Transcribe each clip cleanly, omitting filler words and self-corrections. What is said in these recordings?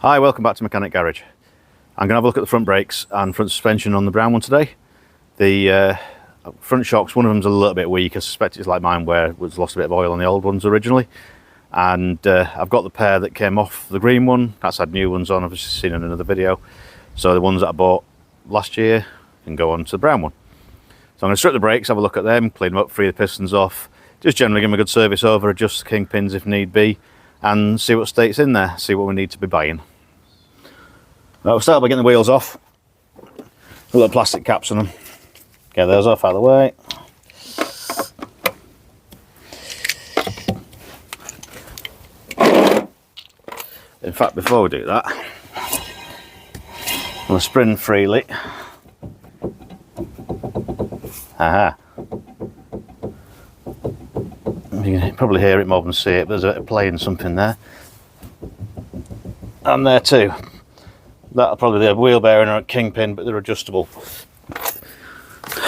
Hi, welcome back to Mechanic Garage. I'm going to have a look at the front brakes and front suspension on the brown one today. The front shocks, one of them's a little bit weak. I suspect it's like mine where it was lost a bit of oil on the old ones originally. And I've got the pair that came off the green one. That's had new ones on, I've just seen in another video. So the ones that I bought last year can go on to the brown one. So I'm going to strip the brakes, have a look at them, clean them up, free the pistons off. Just generally give them a good service over, adjust the kingpins if need be, and see what state's in there, see what we need to be buying. Right, we'll start by getting the wheels off. A little plastic caps on them. Get those off out of the way. In fact, before we do that, I'm going to spin freely. Aha. You can probably hear it more than see it, but there's a bit of playing something there. And there too. That'll probably be a wheel bearing or a kingpin, but they're adjustable.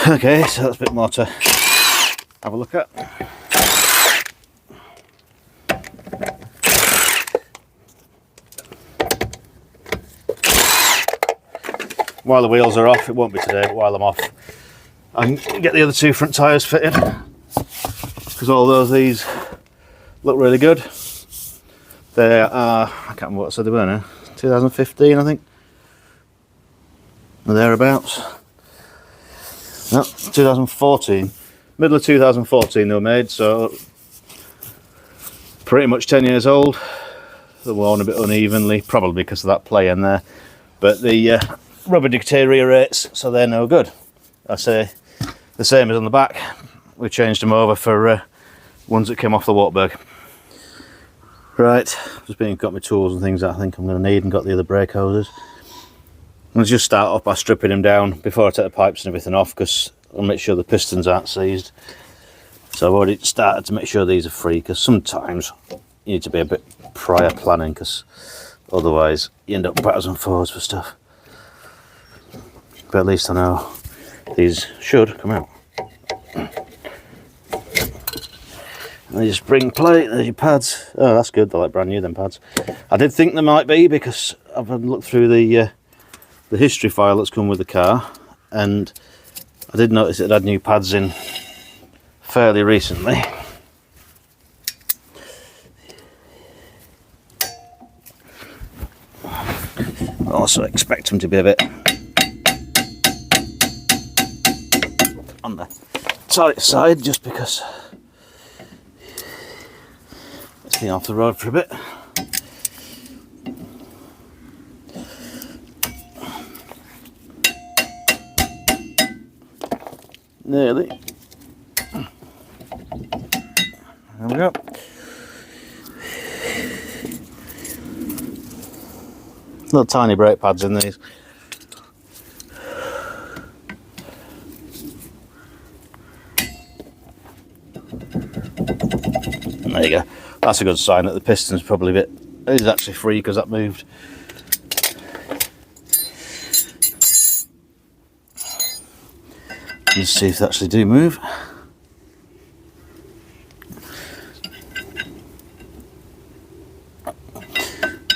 Okay, so that's a bit more to have a look at. While the wheels are off, it won't be today, but while I'm off, I can get the other two front tyres fitted. Because although these look really good, they are, I can't remember what I said they were now, 2015 I think. Or thereabouts. No, 2014. Middle of 2014 they were made, so pretty much 10 years old. They're worn a bit unevenly, probably because of that play in there. But the rubber deteriorates, so they're no good. I say the same as on the back. We changed them over for ones that came off the Wartburg. Right, just got my tools and things that I think I'm going to need, and got the other brake hoses. I'll just start off by stripping them down before I take the pipes and everything off, because I'll make sure the pistons aren't seized. So I've already started to make sure these are free, because sometimes you need to be a bit prior planning, because otherwise you end up backwards and forwards for stuff. But at least I know these should come out. And there's your spring plate, there's your pads. Oh, that's good, they're like brand new, them pads. I did think there might be, because I've had a look through the history file that's come with the car, and I did notice it had new pads in fairly recently. I also expect them to be a bit on the tight side, just because it's been off the road for a bit. Nearly. There we go. Little tiny brake pads in these. And there you go. That's a good sign that the piston's probably a bit, it is actually free because that moved. Let's see if they actually do move.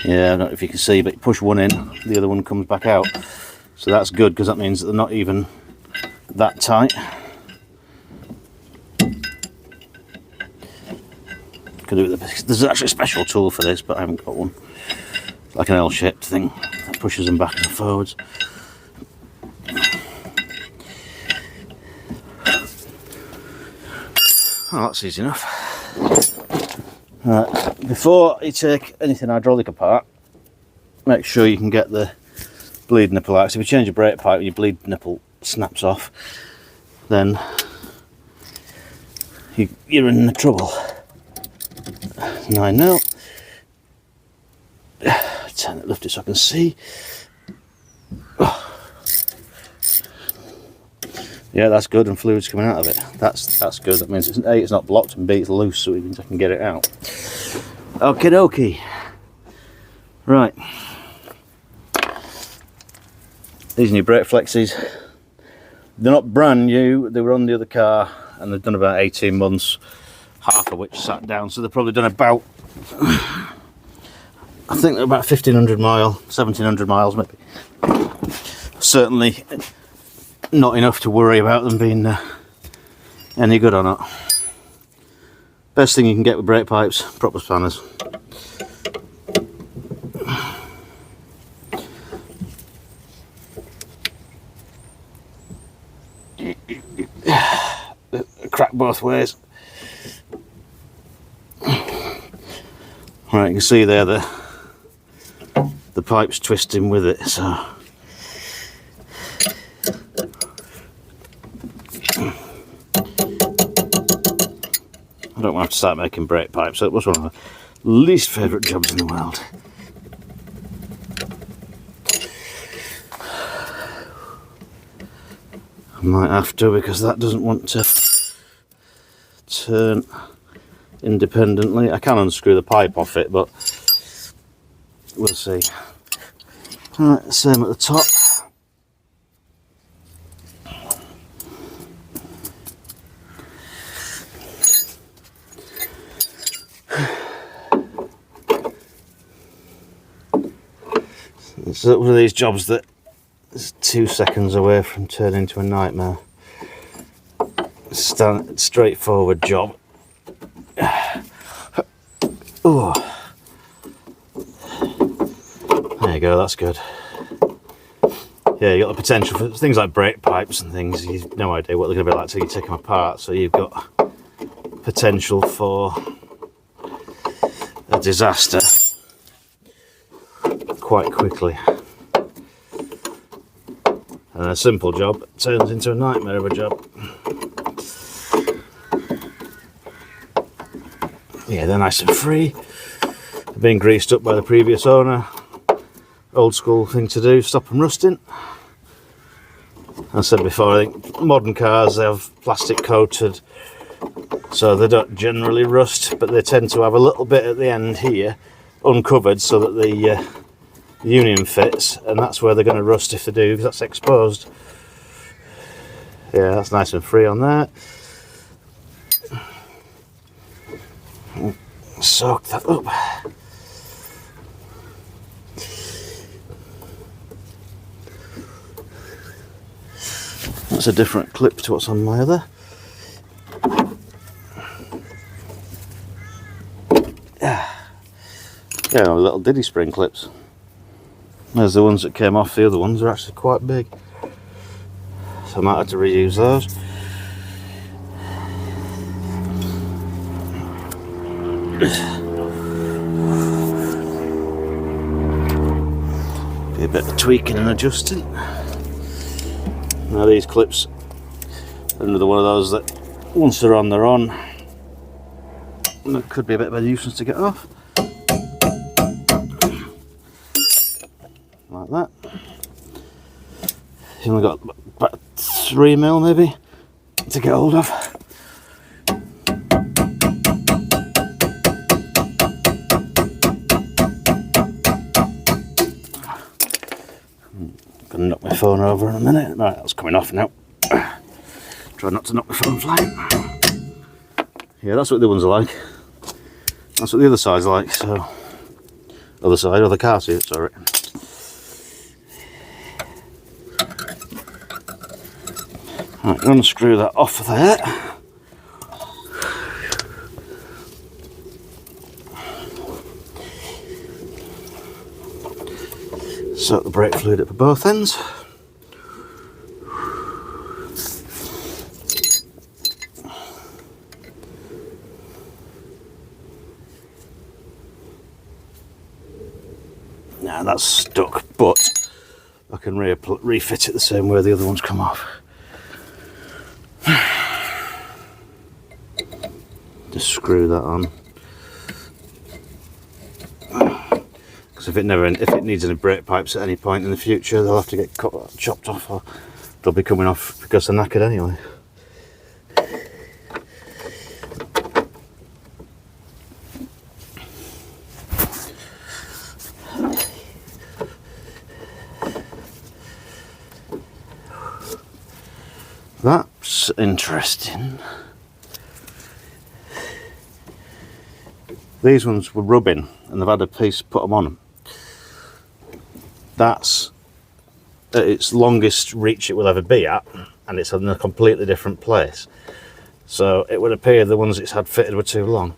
Yeah, I don't know if you can see, but you push one in, the other one comes back out. So that's good, because that means that they're not even that tight. Could do it with the, there's actually a special tool for this, but I haven't got one. Like an L-shaped thing that pushes them back and forwards. Oh, that's easy enough. Right, before you take anything hydraulic apart, make sure you can get the bleed nipple out. So if you change your brake pipe and your bleed nipple snaps off, then you're in trouble. 9 now. Turn it, lift it so I can see. Yeah, that's good, and fluid's coming out of it. That's good. That means A, it's not blocked, and B, it's loose, so it means I can get it out. Okie dokie. Right. These new brake flexes. They're not brand new. They were on the other car, and they've done about 18 months, half of which sat down. So they've probably done about I think they're about 1500 mile, 1700 miles maybe. Certainly not enough to worry about them being any good or not. Best thing you can get with brake pipes, proper spanners. Crack both ways. Right, you can see there the pipe's twisting with it, so I don't want to have to start making brake pipes. So it was one of my least favourite jobs in the world. I might have to, because that doesn't want to turn independently. I can unscrew the pipe off it, but we'll see. Right, same at the top. It's one of these jobs that is 2 seconds away from turning into a nightmare. Straightforward job. Oh, there you go, that's good. Yeah, you got the potential for things like brake pipes and things. You've no idea what they're going to be like till you take them apart, so you've got potential for a disaster quite quickly. And a simple job turns into a nightmare of a job. Yeah, they're nice and free. They've been greased up by the previous owner. Old school thing to do, stop them rusting. I said before, I think modern cars, they have plastic coated, so they don't generally rust, but they tend to have a little bit at the end here uncovered so that the union fits, and that's where they're going to rust if they do, because that's exposed. Yeah, that's nice and free on that. Soak that up. That's a different clip to what's on my other. Yeah, little diddy spring clips. There's the ones that came off, the other ones are actually quite big. So I might have to reuse those. Be a bit of tweaking and adjusting. Now these clips, another one of those that once they're on, they're on. And it could be a bit of a nuisance to get off. Like that. You've only got about 3mm maybe to get hold of. Gonna knock my phone over in a minute. Right, that's coming off now. Try not to knock my phone flying. Yeah, that's what the ones are like. That's what the other side's like, so. Other side, other car seat, sorry. Right, unscrew that off there. Soak the brake fluid up at both ends. Now that's stuck, but I can refit it the same way the other ones come off. Just screw that on. If it needs any brake pipes at any point in the future, they'll have to get chopped off, or they'll be coming off because they're knackered anyway. That's interesting. These ones were rubbing and they've had a piece put them on them. That's at its longest reach it will ever be at, and it's in a completely different place. So it would appear the ones it's had fitted were too long.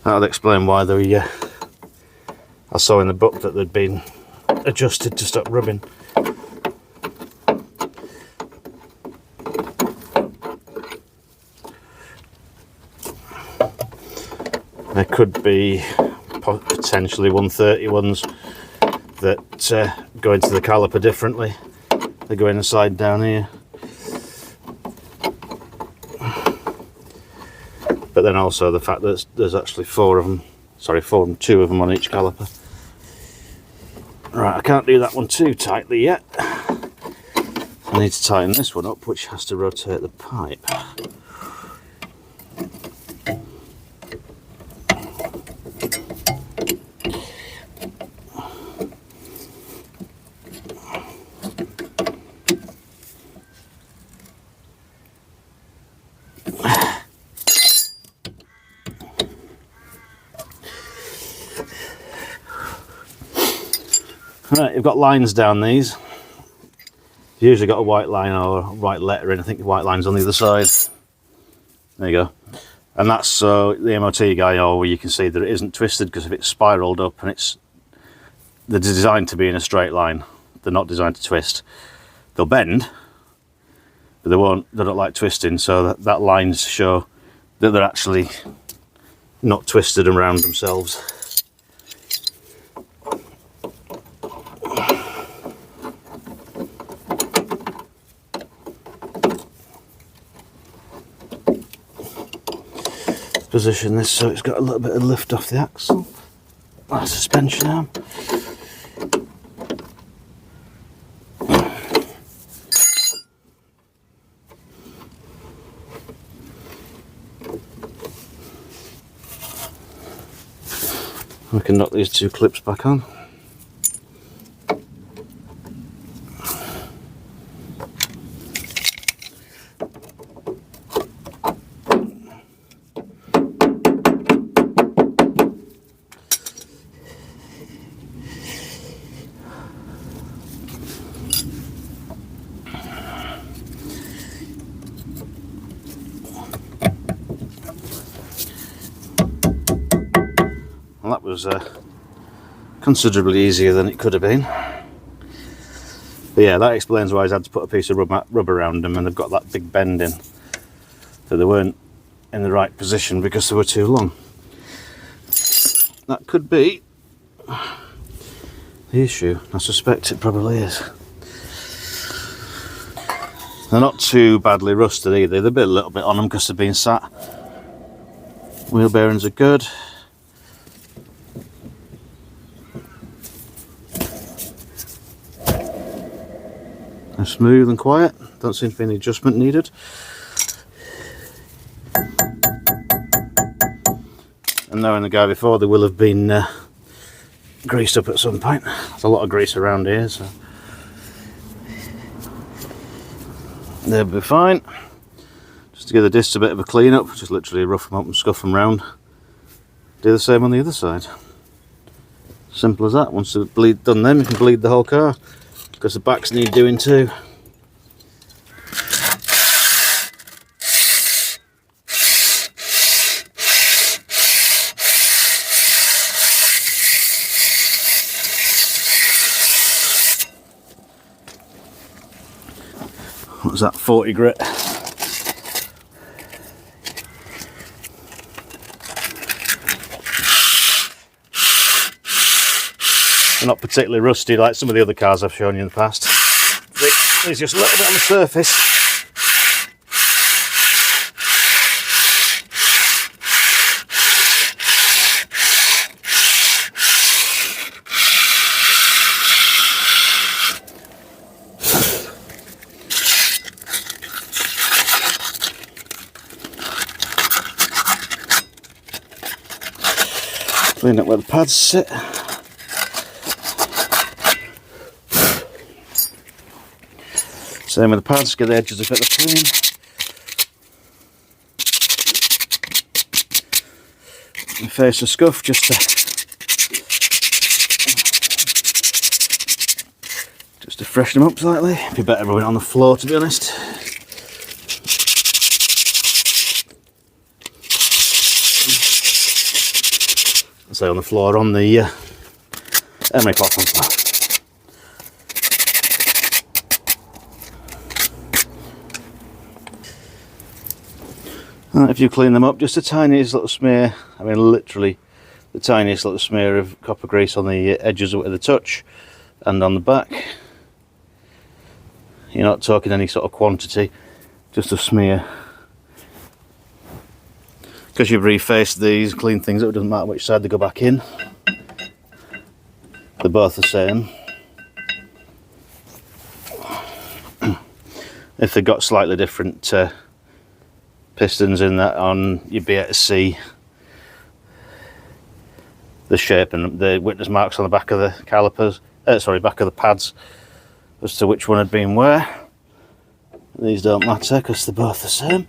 That would explain why they I saw in the book that they'd been adjusted to stop rubbing. There could be potentially 130 ones that go into the caliper differently. They go inside down here. But then also the fact that there's actually two of them on each caliper. Right, I can't do that one too tightly yet. I need to tighten this one up, which has to rotate the pipe. Right, you've got lines down these. You've usually got a white line or a white lettering. I think the white line's on the other side. There you go. And that's so the MOT guy, you can see that it isn't twisted, because if it's spiraled up and they're designed to be in a straight line, they're not designed to twist. They'll bend, but they don't like twisting, so that lines show that they're actually not twisted around themselves. Position this so it's got a little bit of lift off the axle, suspension arm. We can knock these two clips back on. Well, that was considerably easier than it could have been. But yeah, that explains why he's had to put a piece of rubber around them, and they've got that big bend in. So they weren't in the right position because they were too long. That could be the issue. I suspect it probably is. They're not too badly rusted either. They've been a little bit on them because they've been sat. Wheel bearings are good. They're smooth and quiet. Don't seem to be any adjustment needed. And knowing the guy before, they will have been greased up at some point. There's a lot of grease around here, so they'll be fine. Just to give the discs a bit of a clean up, just literally rough them up and scuff them round. Do the same on the other side. Simple as that. Once the bleed done, then you can bleed the whole car, because the backs need doing too. What was that, 40 grit? They're not particularly rusty like some of the other cars I've shown you in the past. There's just a little bit on the surface. Clean up where the pads sit. Same with the pads, get the edges a bit of clean. face of scuff just to freshen them up slightly. Be better having it on the floor, to be honest. Say on the floor on the emery cloth on floor. If you clean them up, just the tiniest little smear, I mean literally the tiniest little smear of copper grease on the edges of the touch and on the back. You're not talking any sort of quantity, just a smear. Because you've refaced these, cleaned things up, it doesn't matter which side they go back in. They're both the same. If they've got slightly different pistons in that on, you'd be able to see the shape and the witness marks on the back of the calipers, back of the pads, as to which one had been where. These don't matter because they're both the same.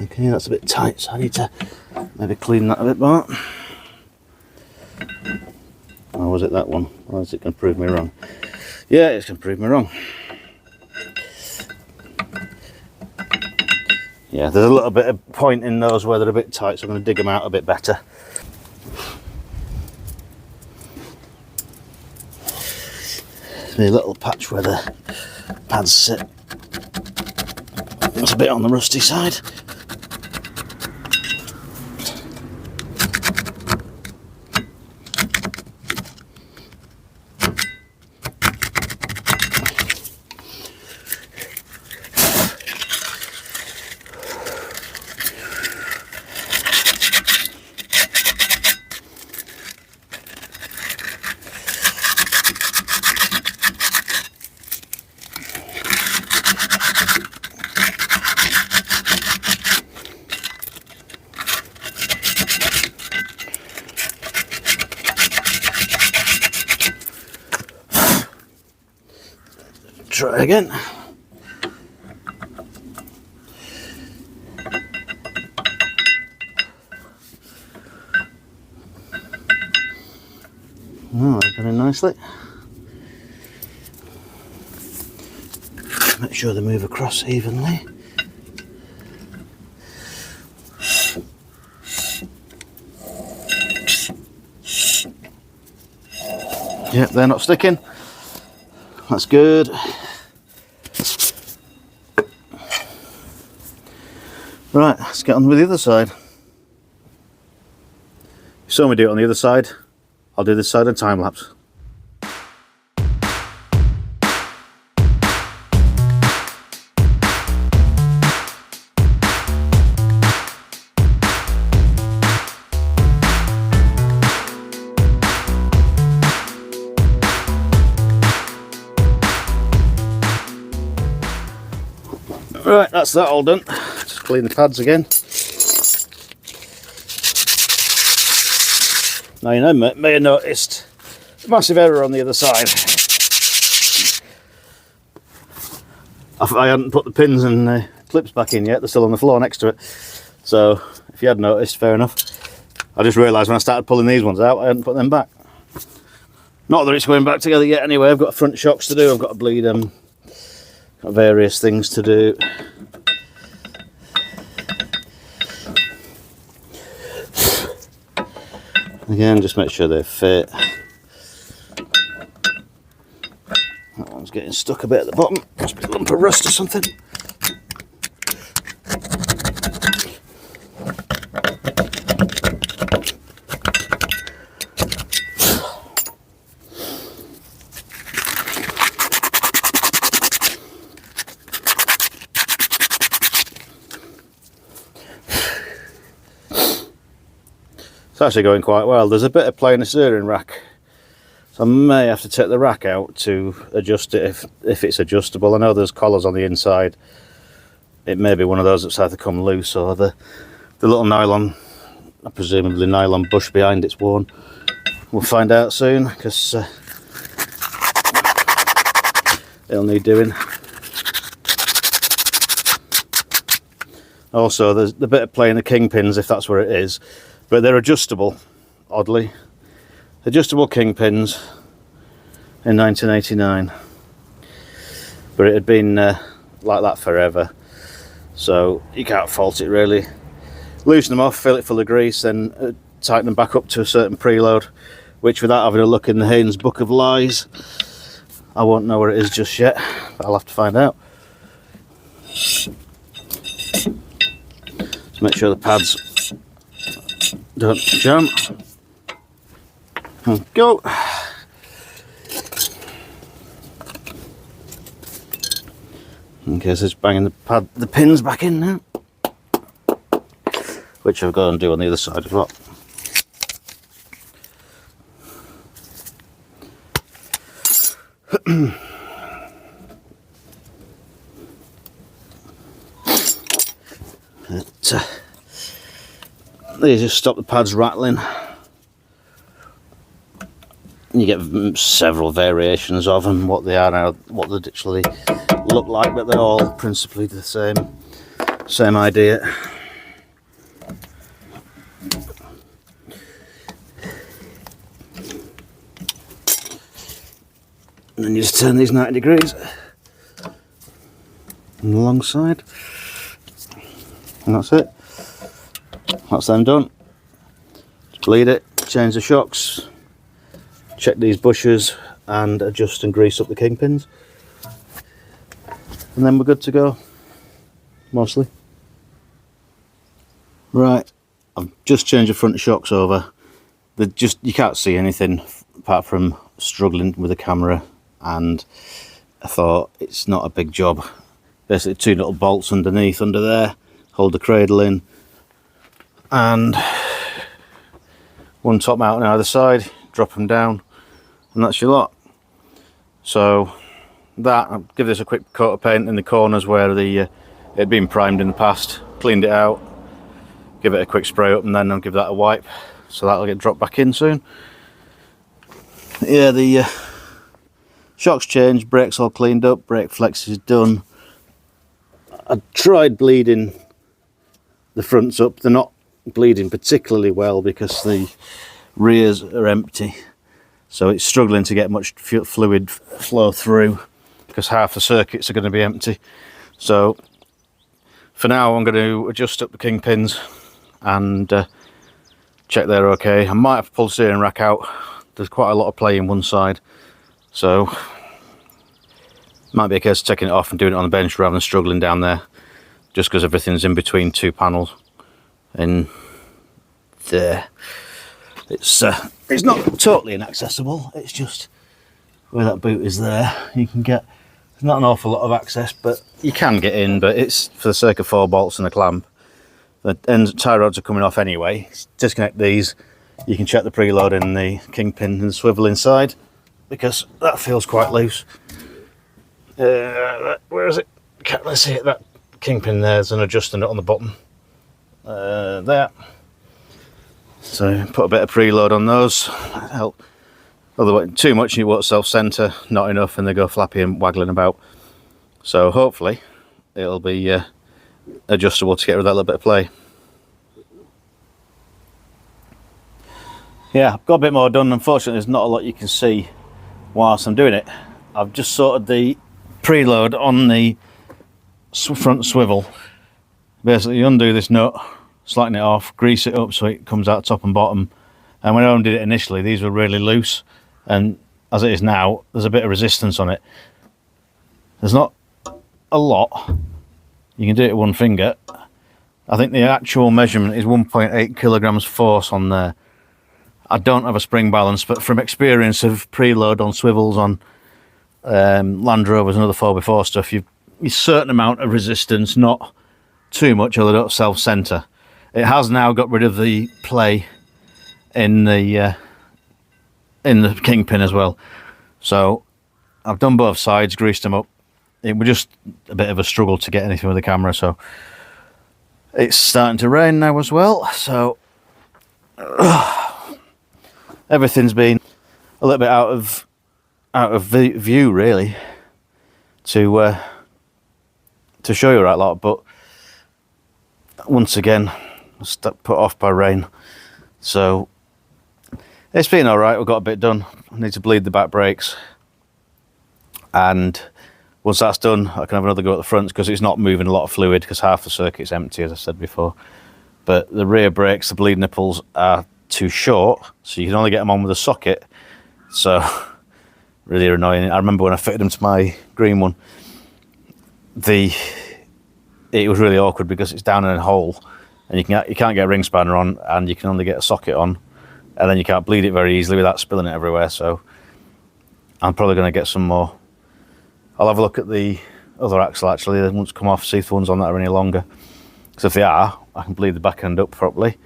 Okay, that's a bit tight, so I need to maybe clean that a bit more. Or was it that one? Or is it going to prove me wrong? Yeah, it's going to prove me wrong. Yeah, there's a little bit of point in those where they're a bit tight, so I'm going to dig them out a bit better. There's a little patch where the pads sit. It's a bit on the rusty side. Try again. Oh, they're going nicely. Make sure they move across evenly. Yep, they're not sticking. That's good. Right, let's get on with the other side. You saw me do it on the other side. I'll do this side in time lapse. Right, that's that all done. Just clean the pads again. Now you know, may have noticed a massive error on the other side. I hadn't put the pins and clips back in yet, they're still on the floor next to it. So if you had noticed, fair enough. I just realised when I started pulling these ones out, I hadn't put them back. Not that it's going back together yet anyway, I've got front shocks to do, I've got to bleed them. Got various things to do. Again, just make sure they fit. That one's getting stuck a bit at the bottom. Must be a lump of rust or something. It's actually going quite well. There's a bit of play in the steering rack, so I may have to take the rack out to adjust it if it's adjustable. I know there's collars on the inside. It may be one of those that's either come loose or the little nylon, presumably nylon bush behind it's worn. We'll find out soon, because it'll need doing. Also, there's the bit of play in the kingpins, if that's where it is, but they're adjustable, oddly. Adjustable kingpins in 1989. But it had been like that forever, so you can't fault it really. Loosen them off, fill it full of grease, then tighten them back up to a certain preload, which without having a look in the Haynes Book of Lies, I won't know where it is just yet, but I'll have to find out. Just make sure the pads don't jam. And go. Okay, so it's banging the pins back in now, which I've got to do on the other side as well. These just stop the pads rattling. You get several variations of them, what they are now, what they literally look like, but they're all principally the same idea. And then you just turn these 90 degrees on the long side, and that's it. That's them done. Just bleed it, change the shocks, check these bushers, and adjust and grease up the kingpins, and then we're good to go, mostly. Right, I've just changed the front shocks over. You can't see anything apart from struggling with the camera, and I thought it's not a big job. Basically 2 little bolts underneath, under there, hold the cradle in, and 1 top mount on either side, drop them down, and that's your lot. So that, I'll give this a quick coat of paint in the corners where it had been primed in the past, cleaned it out, give it a quick spray up, and then I'll give that a wipe, so that'll get dropped back in soon. Yeah, the shocks changed, brakes all cleaned up, brake flex is done. I tried bleeding the fronts up. They're not bleeding particularly well because the rears are empty, so it's struggling to get much fluid flow through because half the circuits are going to be empty. So for now I'm going to adjust up the kingpins and check they're okay. I might have to pull the steering rack out. There's quite a lot of play in one side, so might be a case of taking it off and doing it on the bench rather than struggling down there, just because everything's in between 2 panels in there. It's not totally inaccessible, it's just where that boot is there, you can get, there's not an awful lot of access, but you can get in, but it's for the sake of 4 bolts and a clamp. The tie rods are coming off anyway. Disconnect these, you can check the preload in the kingpin and the swivel inside, because that feels quite loose. Where is it? Let's see it, that kingpin there's an adjusting nut on the bottom. There. So put a bit of preload on those, help. Otherwise, too much you won't self-center, not enough, and they go flappy and waggling about. So hopefully it'll be adjustable to get rid of that little bit of play. Yeah, I've got a bit more done. Unfortunately, there's not a lot you can see whilst I'm doing it. I've just sorted the preload on the front swivel. Basically, you undo this nut, slacken it off, grease it up so it comes out top and bottom. And when I undid it initially, these were really loose, and as it is now, there's a bit of resistance on it. There's not a lot. You can do it with 1 finger. I think the actual measurement is 1.8 kilograms force on there. I don't have a spring balance, but from experience of preload on swivels on Land Rovers and other 4x4 stuff, you've a certain amount of resistance, not too much, or they don't self-center. It has now got rid of the play in the kingpin as well. So I've done both sides, greased them up. It was just a bit of a struggle to get anything with the camera, so it's starting to rain now as well, so everything's been a little bit out of view really to show you right lot, but once again put off by rain. So it's been all right. We've got a bit done. I need to bleed the back brakes, and once that's done I can have another go at the fronts, because it's not moving a lot of fluid because half the circuit's empty, as I said before. But the rear brakes, the bleed nipples are too short, so you can only get them on with a socket. So really annoying. I remember when I fitted them to my green one, it was really awkward because it's down in a hole, and you can't get a ring spanner on, and you can only get a socket on, and then you can't bleed it very easily without spilling it everywhere. So I'm probably going to get some more. I'll have a look at the other axle actually. They won't come off, see if the ones on that are any longer. Because if they are, I can bleed the back end up properly,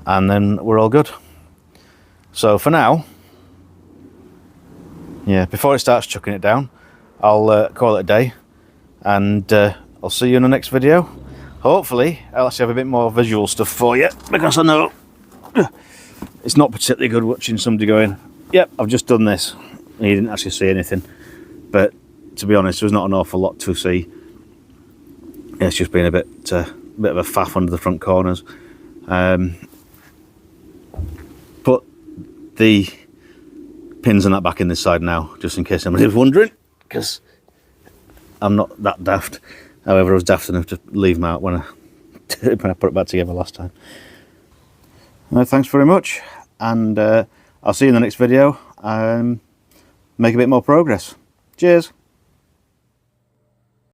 and then we're all good. So for now, yeah, before it starts chucking it down, I'll call it a day, and I'll see you in the next video. Hopefully I'll actually have a bit more visual stuff for you, because I know it's not particularly good watching somebody going, yep, I've just done this, and you didn't actually see anything. But to be honest, there's not an awful lot to see. It's just been a bit of a faff under the front corners. Put the pins on that back in this side now, just in case anybody was wondering, because I'm not that daft. However, I was daft enough to leave them out when I put it back together last time. Thanks very much, and I'll see you in the next video. Make a bit more progress. Cheers.